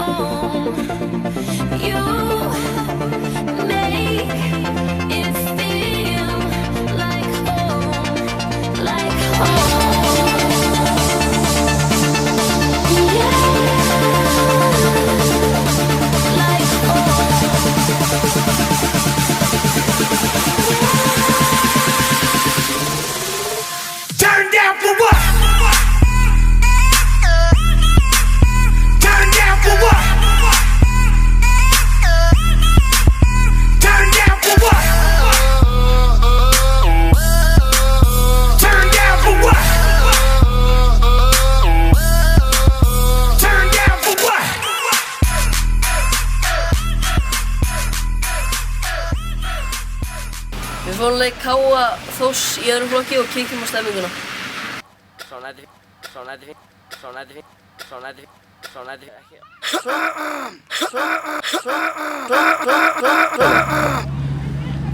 home. You make it feel like home, like home. Yeah, like home. Turn down for what? Turn down for what? Turn down for what? Turn down for what? Turn down for what? Við fórum leik Káa Þórs í öðrum flokki og kíkjum á stemminguna.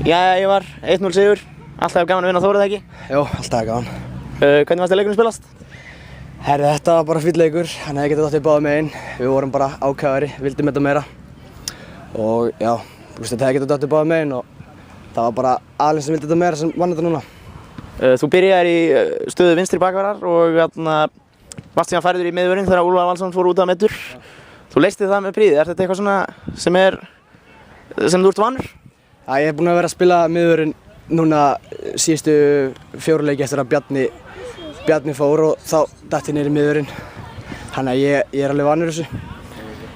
Jæja, ég var 1-0 sigur. Alltaf gaman að vinna Þór, eða ekki? Jó, alltaf gaman. Hvernig fannst þér leikurinn spilast? Herri, þetta var bara fínn leikur, hann hefði getað dottið báðum megin. Við vorum bara ákveðari, vildum þetta meira. Og já, þetta hefði getað dottið báðum megin og það var bara Alinn sem vildi þetta meira sem vann þetta núna. Þú byrjaðir í stöðu vinstri bakvarar og varst síðan færður í miðvörðinn þegar Úlfar Valsson fór út af meiddur. Þú leystið það með prýði. Er þetta eitthvað svona sem þú ert vanur? Já, ég hef búinn að vera að spila miðvörðinn núna síðustu 4 leiki eftir að Bjarni fór og þá datt ég niður í miðvörðinn. Þannig að ég er alveg vanur þessu.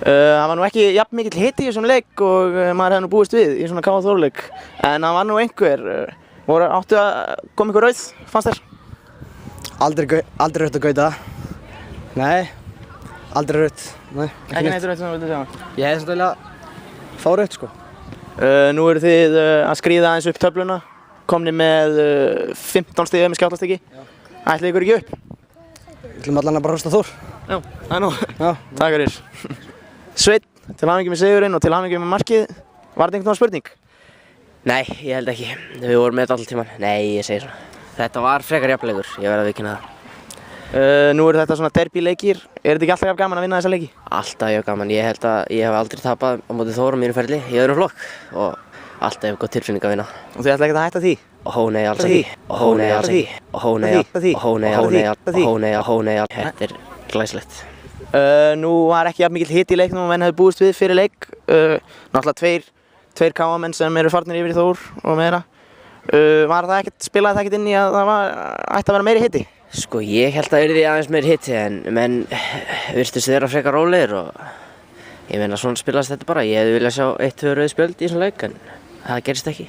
Það var nú ekki jafn mikill hiti í þessum leik og maður hefði nú búist við í svona Káa Þór-leik. En það var nú einhver. Áttu að koma ykkur rauð, fannst þér? Aldrei rautt að gauta. Nei, aldrei rautt. Nei, Ekki neitt rautt sem þú vildi sjá? Ég hefði svolítið að fá rautt, sko. Nú eru þið að skríða aðeins upp töfluna. Komnir með 15 stig með skjátlastykki. Ætlið ykkur ekki upp? Við ætlum allan að bara hlusta Þór. Já, það er nú. Já. Takk fyrir. Sveinn, til hamingju með sigurinn og til hamingju með markið. Var þetta einhvern spurning? Nei, ég held ekki. Við vorum með þetta alltaf tíman. Nei, ég segi svona. Þetta var frekar jafnleikur, ég verð að viðurkenna það. Nú eru þetta svona derbyleikir. Er þetta ekki alltaf jafn gaman að vinna þessa leiki? Alltaf jafn gaman. Ég held að ég hef aldrei tapað á móti Þór á mínu ferli í öðrum flokk og alltaf hef góð tilfinning að vinna. Og þið ætla ekkert að hætta því? Ó nei, alls ekki. Ó nei, alls ekki. Ó nei, þetta er glæsilegt. Nú var ekki jafn mikill hiti í leiknum og menn hefði búist við fyrir leik. Náttúrulega tveir káamenn sem eru farnir yfir í Þór og meira. Spilaði það ekkert inn í að það ætti að vera meiri hiti? Sko, ég held að það yrði aðeins meiri hiti en menn virtust þeirra frekar rólegir og ég meina svona spilast þetta bara. Ég hefði viljað sjá 1-2 rauð spjöld í svona leik en það gerist ekki.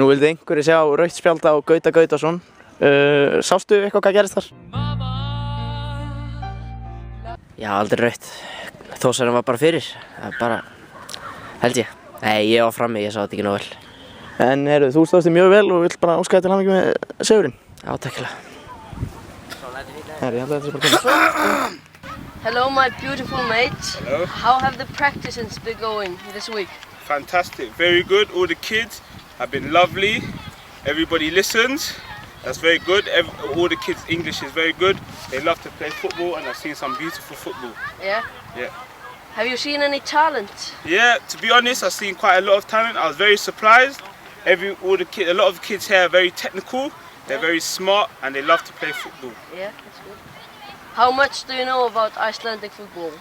Nú vildi einhverju sjá rautt spjald á Gauta Gautason. Sástu eitthvað hvað gerist þar? Já, aldrei rautt. Þórsarinn var bara fyrir. Það bara, held ég. Nei, ég var frammi, ég sá þetta ekki nóg vel. En þú stóðst þig mjög vel og vilt bara óska þér til hamingju með sigurinn. Já, takkilega. Hello, my beautiful mates. Hello. How have the practices been going this week? Fantastic, very good. All the kids have been lovely. Everybody listens. That's very good. All the kids' English is very good. They love to play football and I've seen some beautiful football. Yeah? Yeah. Have you seen any talent? Yeah, to be honest, I've seen quite a lot of talent. I was very surprised. A lot of kids here are very technical. They're very smart and they love to play football. Yeah, that's good. How much do you know about Icelandic football?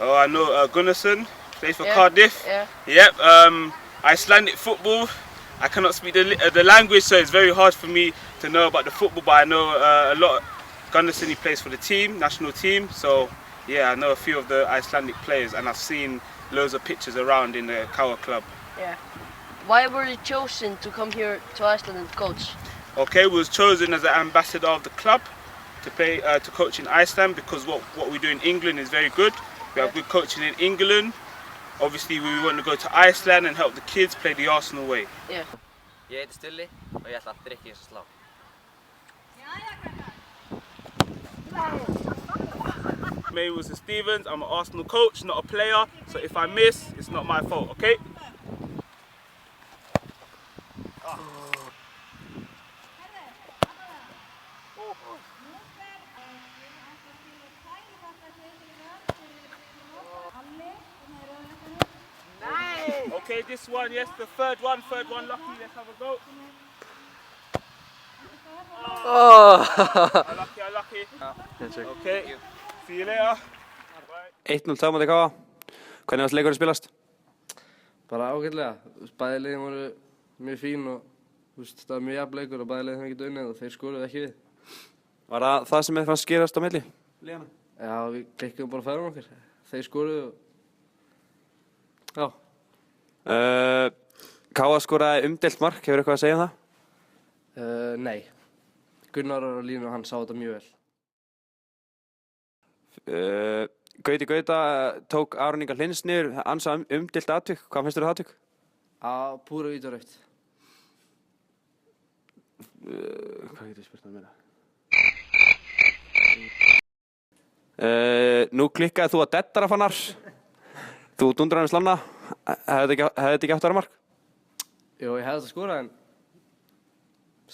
Oh, I know Gunnarsson plays for Cardiff. Yeah. Yep. Icelandic football. I cannot speak the language, so it's very hard for me to know about the football. But I know a lot. Gunnarsson, he plays for the team, national team. So yeah, I know a few of the Icelandic players, and I've seen loads of pictures around in the Káa club. Yeah. Why were you chosen to come here to Iceland and coach? Okay, we was chosen as an ambassador of the club to play to coach in Iceland because what we do in England is very good. We have good coaching in England. Obviously, we want to go to Iceland and help the kids play the Arsenal way. Yeah. Ég heiti Stulli og ég ætla að drikka í þessu slá. May Wilson Stevens, I'm an Arsenal coach, not a player. So if I miss, it's not my fault, okay? Okay, this one, yes, the third one, lucky, let's have a go. Unlucky. Okay, see you later. 1-0 tafmóti K.A. Hvernig varst leikurinn spilast? Bara ágætlega. Bæði liðin voru mjög fín og það var mjög jafn leikur og bæði liðin ekki unnið og þeir skoruðu ekki við. Var það sem þið fannst skerast á milli? Liðana? Já, við klikkuðum bara færum okkur. Þeir skoruðu og... Já. K.A. skoraði umdeilt mark, hefur eitthvað að segja um það? Nei. Gunnar og Línu, hann sá þetta mjög vel. Gauti Gauta tók Aron Inga Hlyns niður, ansa umdeilt atvik. Hvað finnst þér það atvik? Púra vítaurautt. Hvað getur ég spurt um meira? Nú klikkaði þú að deddara Fannar. Þú dundrar hann slanna. Hefði þetta ekki átt að vera mark? Jó, ég hefði þetta skorað en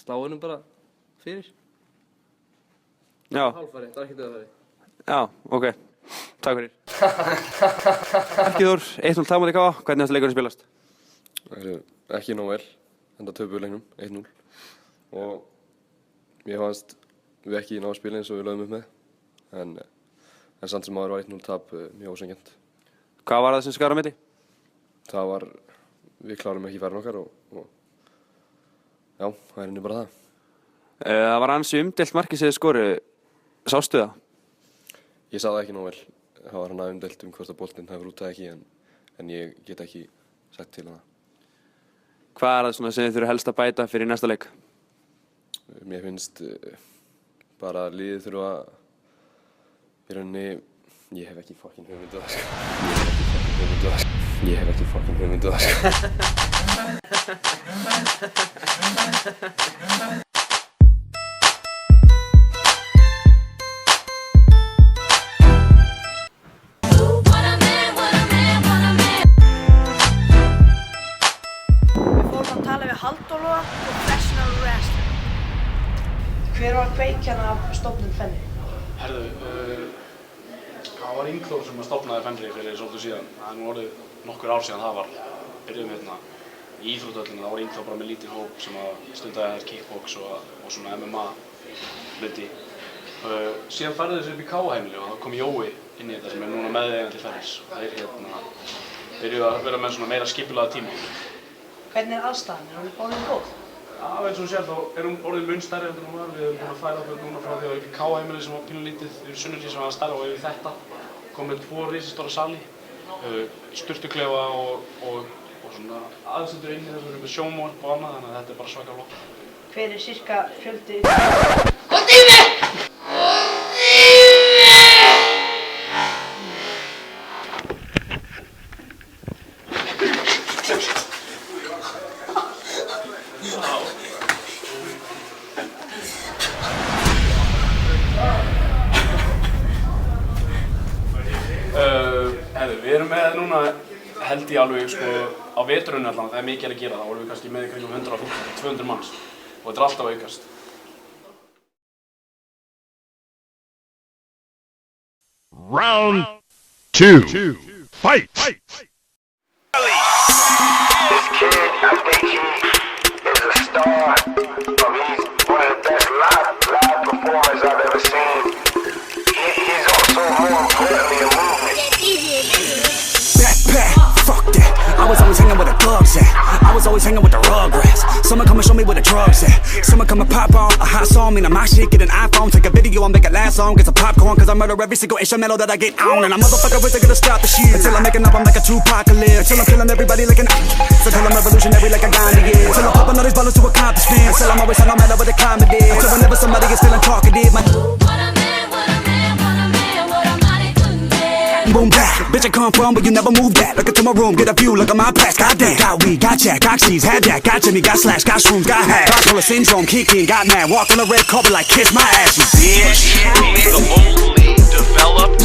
slá hennum bara fyrir. Já. Hálffæri, það er ekki döðafæri. Já, ok. Takk fyrir. Erkiþór, 1-0 tafmóti K.A. Hvernig varst leikurinn spilast? Ekki nóg vel, enda töpuðu leiknum, 1-0. Og mér fannst við ekki ná að spila eins og við lögðum upp með. En samt sem áður var 1-0 tap mjög ósanngjarnt. Hvað var það sem skar á milli? Það var, við klárum ekki færin okkar og já, það er bara það. Það var ansi umdeilt markið sem þið skoruðu. Sástu það? Ég sá það ekki nóg vel. Það var hana umdeilt hvort að boltinn hefur út eða ekki en ég get ekki sagt til hana. Hvað er það svona sem þið þurfa helst að bæta fyrir næsta leik? Mér finnst bara að liðið þurfa í rauninni, ég hef ekki fucking hugmyndu það sko. Ég hef ekki fucking hugmyndu það sko. Halldór Loga, professional wrestler. Hver var kveikjan af stofnun Fenri? Herðu, það var Ingþór sem stofnaði Fenri fyrir svolítið síðan. Það er nú orðið nokkur ár síðan það var. Byrjuðum hérna í íþróttahöllina, það var Ingþór bara með lítinn hóp sem stundaði kickbox og svona MMA hluti. Síðan færði þessu upp í K.A.-heimili og þá kom Jói inn í þetta sem er núna meðeigandi Fenris. Þeir byrjuðu að vera með svona meira skipulagða tíma. Hvernig er aðstæðan? Er hún orðin góð? Já, eins og þú sér þá er hún orðin mun stærri en hún var. Við höfum búin að færa okkur núna frá því að upp í K.A.-heimili sem var pínulítið yfir Sunnuhlíð sem var stærra og yfir þetta. Komum með 2 risastóra sali, sturtuklefa og svona aðsendur inni þess að við erum með sjónvarp og annað, þannig að þetta er bara svaka flott. Hver er sirka fjöldi? Við erum með núna, held ég alveg sko, á veturinn allan, það er mikið að gera, þá vorum við kannski með kringum 150-200 manns og þetta er alltaf að aukast. Round 2. Fight! This kid, I think he is a star. He's one of the best live performers I've ever seen. He's also more importantly a movement. Backpack, fuck that. I was always hanging with the thugs at. I was always hanging with the rugrats. Someone come and show me where the drugs at. Someone come and pop on a hot song. Mean my shit, get an iPhone, take a video and make it last long. Get some popcorn, cause I murder every single instrumental that I get on. And I motherfucker is gonna stop the shit. Until I'm making up, I'm like a Tupacalypse. Until I'm killing everybody like an until I'm revolutionary like a Gandhi is. Until I'm popping all these ballers to accomplishments. Until I'm always on no matter what the comedy is. Until whenever somebody gets feeling talkative. Boom back, bitch I come from but you never move that. Look into my room, get a view, look at my past. Goddamn, got weed, got jack, got cheese, had that, got Jimmy, got slash, got shrooms, got hash. Bipolar syndrome, kicked in, got mad, walked on the red carpet like kiss my ass, you bitch. The only developed,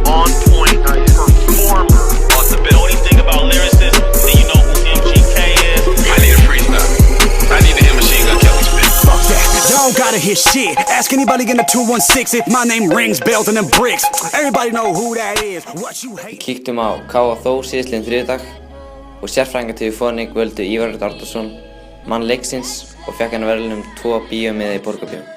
on point performer on the bill. Anything about lyricists, then you know who MGK is. I need a freestyle. I need to hear Machine Gun Kelly spit. Fuck that, y'all gotta hear shit. Ask anybody in the 216 if my name rings bells and them bricks. Everybody know who that is. What you hate. Kíktum á K.A. Þór síðastliðinn þriðjudag og sérfræðingar Tvöfónik völdu Ívar Örn Árnason mann leiksins og fékk hann verðlaun 2 bíómiða í Borgarbjörn.